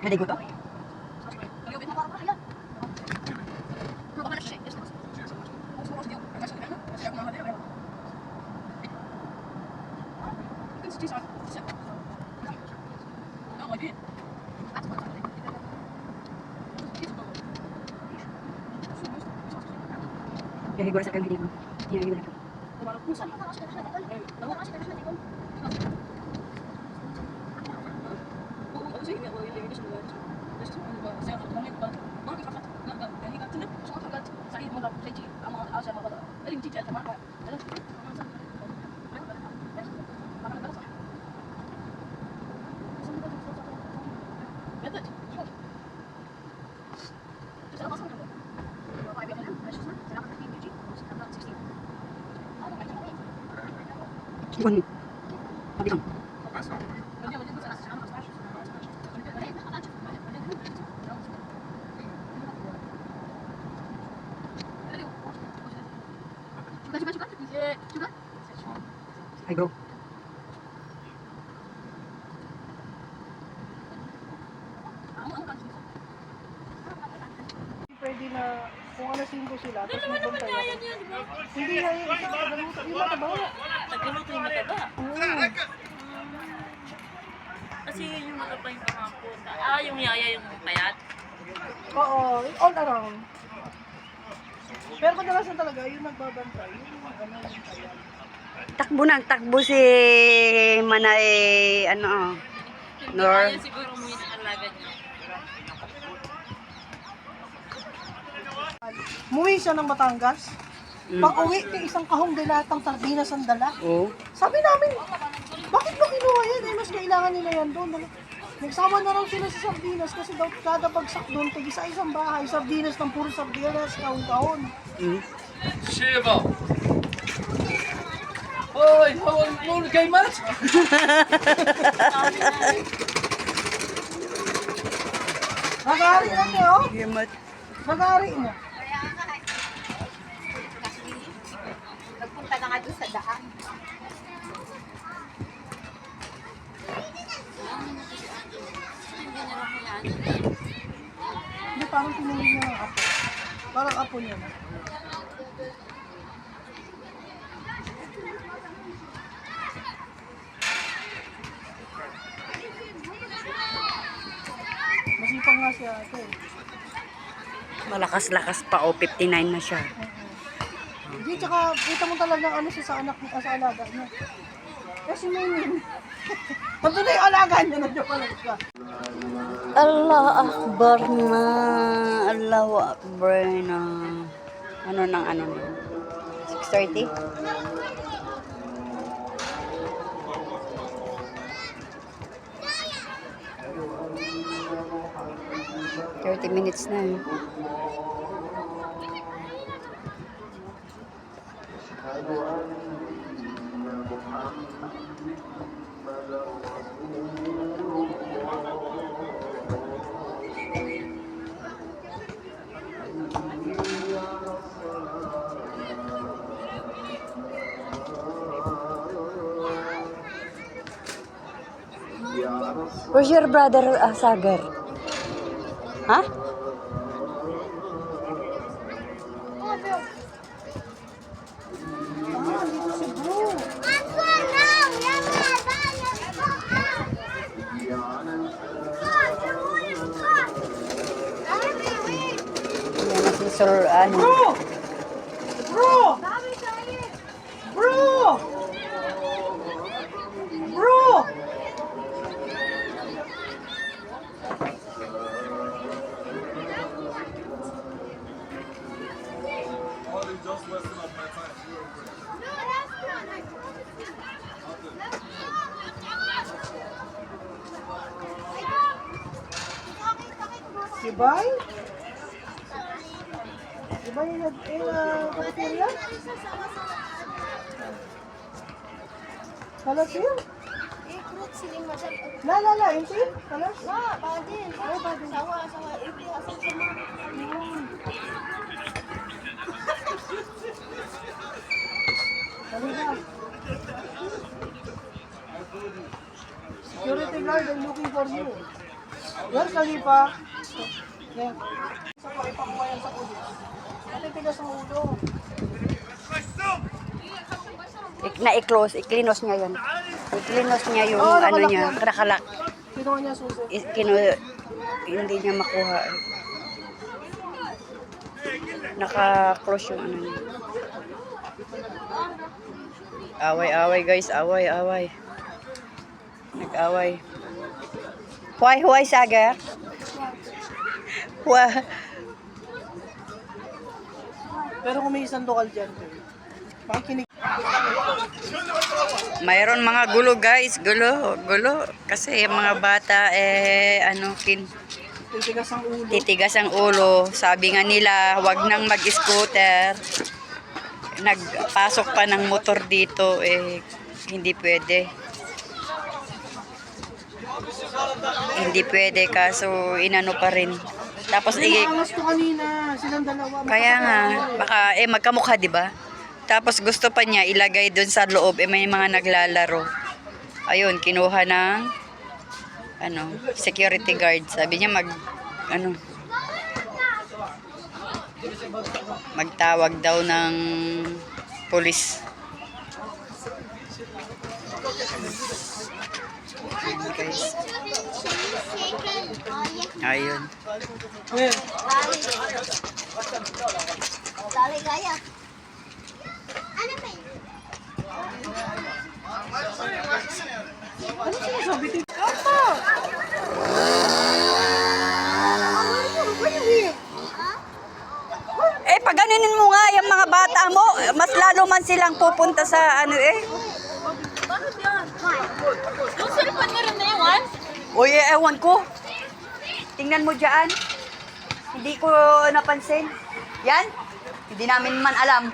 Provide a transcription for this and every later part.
Pwede ko to? Kaya higura sa kang hindi ko. Hindi na Iwan mo. Pati kang. Ay, bro. Pwede na kung alas 5 sila, tapos magbantay ako. Hindi nga yung isa, yung mataba. Nagluto yung mataba. Oo. Kasi yun yung mataba yung pangako. Yung yaya yung payat. Oo, all around. Pero kadalasan talaga, yung nagbabantay, yung ano, yung kaya. Takbo si Manay, ano, Nor. Ayun siguro mo yung alaga niya. Muwi siya ng Batangas. Pag uwi, may isang kahong dilatang sardinas ang dala. Oo. Sabi namin, bakit ba kinuha yan? Eh, mas kailangan nila yan doon. Nagsama na raw sila sa sardinas kasi daw kada bagsak doon, tig isa-isang bahay, sardinas ng puro sardinas, kahon-kahon. Shiva. Hoy, no gay match. Nag-aari na niya, oh. Yamat. Nag-aari niya. Nagpunta na nga doon sa daan. Hindi, parang pinili niya ng apo. Parang apo niya na. Masipang nga siya ate. Malakas-lakas pa, o 59 na siya. Hindi, tsaka kita mo talaga ano siya sa anak niya, sa alaga niya. Kasi Minin. Pag na yung alaga niya, nandiyan pa lang siya. Allah Akbar na. Allahu Akbar na. Ano nang ano na? 6:30? Minutes na. Where's your brother, Sagar? Ha? Dito si Bro. Yan na si Sir, ano. Bro! Bro! Bro! Just wasting up my time. Si Bay? Si Bay yung cafeteria? Kalas yun? La, inti? Kalas? Ay, badin. Halika. Security guard, I'm looking for you. Yan, Khalifa. Yan. Sa paipakuha yan sa ulo. Matitigas ang ulo. I-close niya yun. I-close niya yung Oo, ano nakalak niya, yan. nakalak. Kinuha niya susi. Hindi niya makuha. Naka-close yung ano niya. Away guys, away. Nag-away. Huway Sagar. Pero kung may isang lokal dyan, makikinig. Mayroon mga gulo guys, gulo. Kasi yung mga bata Titigas ang ulo. titigas ang ulo. Sabi nga nila, wag nang mag-scooter. Nagpasok pa ng motor dito, hindi pwede. Hindi pwede, kaso inano pa rin. Tapos Angas to kanina, silang dalawa. kaya nga, baka magkamukha, di ba? Tapos gusto pa niya ilagay doon sa loob, may mga naglalaro. Ayun, kinuha ng security guard. Sabi niya magtawag daw ng pulis. Ayun, guys. Ayun. Ayan. Dali kaya. Ano ba yun? Ano sinasabi? Pag ganinin mo nga yung mga bata mo, mas lalo man silang pupunta sa Bakit yan? Yung cellphone niya rin na yun? Uy, ewan ko. Tingnan mo dyan. Hindi ko napansin. Yan? Hindi namin man alam.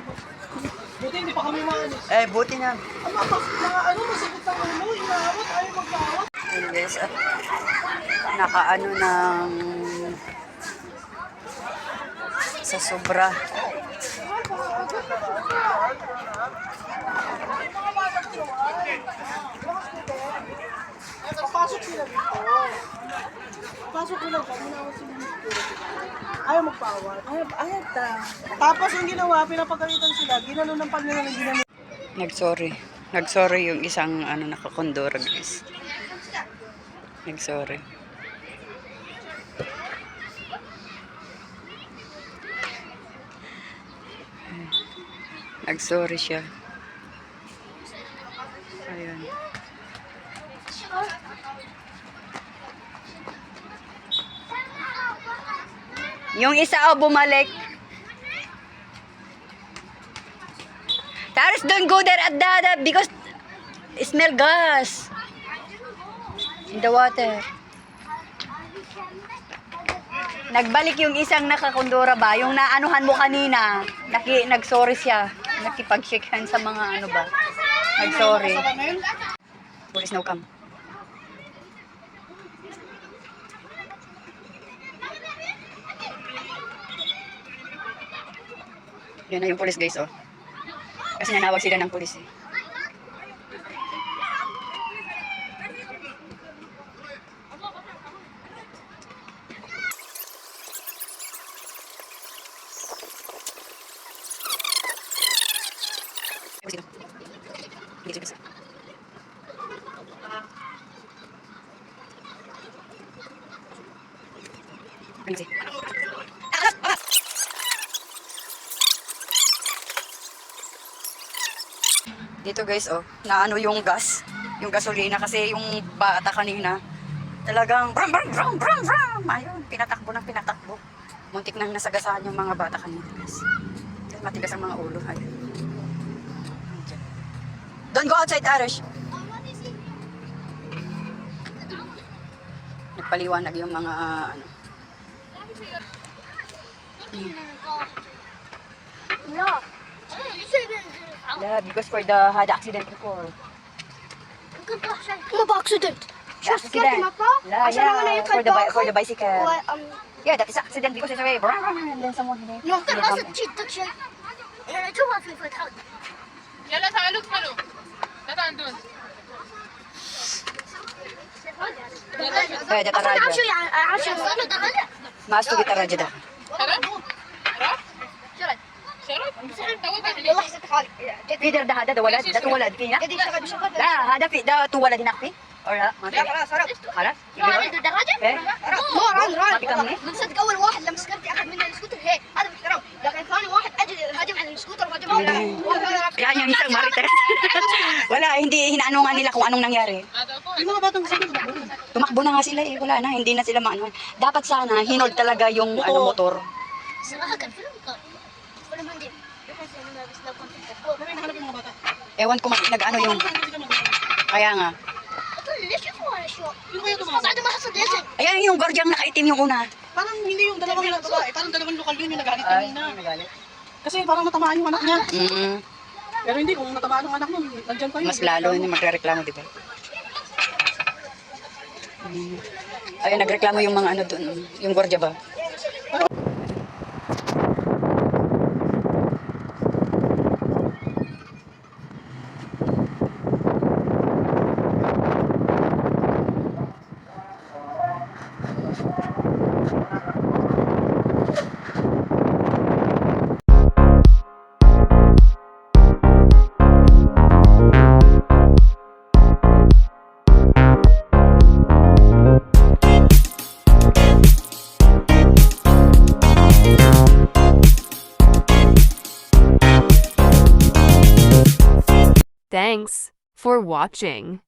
Buti hindi pa kami maalis. Buti na. Masakit ang ulo, inaawat, ayaw magkaawat. Yun guys, nakaano ng sa sobra. Papasok sila dito. Pasok ko lang kami, inawat sila dito. Ayaw magpaawat. Ayaw ta. Tapos yung ginawa, pinapagalitan sila, ginano ng panila ng ginano. Nagsorry yung isang nakakondora guys. Nagsorry. Nagsorry siya. Ayun. Yung isa bumalik. Taris, don't go there at the because smell gas in the water. Nagbalik yung isang nakakondora ba? Yung naanuhan mo kanina. Nagsorry siya. Nakipag-shake hand sa mga ba? Nagsorry. Police now come. Yan na yung police guys, oh. Kasi nanawag sila ng police, Dito guys, oh, naano yung gas, yung gasolina kasi yung bata kanina talagang bram bram bram bram bram. Ayun, pinatakbo. Muntik nang nasagasaan yung mga bata kanina guys. Kasi matigas ang mga ulo. Ayun. Don't go outside, Arish. Nagpaliwanag yung mga Yeah, because for had accident before. Ano ba accident? The accident. Yeah, for the bicycle. Yeah, that is accident because it's away. And then someone hit it. No, that was a cheat touch. I don't want to put out. يلا تعالوا ادخلوا. لا تعالوا. Eh, da أصلا Taraja. عارف شو يعني عارف شو صار له دراجة Maasto di Taraja da. والله حسيت حالي Feeder da hada da walad, da tu walad kina. جدي اشتغل بشغل لا هذا في ده تو ولد هناك في or لا ما في خلاص عنده دراجة إيه؟ ما في كم من صدق اول واحد لما سكرتي اخذ مني السكوتر هيك هذا باحترام لكن ثاني واحد اجى هاجم على السكوتر وهاجم على Yan yung isang marites. Wala, hindi hinaano nga nila kung anong nangyari. Yung mga batang kasi tumakbo. Tumakbo na nga sila eh, wala na, hindi na sila maano. Dapat sana hinold talaga yung ano motor. صراحة كان فيلم فيلم هندي Pero hinahanap yung mga bata. Ewan ko nag-ano yung, kaya nga. ليش شوفوا هذا شو Yung kaya tumama. بعد ما حصل ليش Ayan yung guardiang nakaitim yung una. Parang hindi yung dalawang babae. Parang dalawang lokal yun yung nagalit kanina. Kasi parang natamaan yung anak niya. Mm, Pero hindi, kung natamaan yung anak mo, nandyan pa yun. mas lalo yung magreklamo, di ba? Ayun, nagreklamo yung mga ano doon, yung gwardiya ba? Thanks for watching.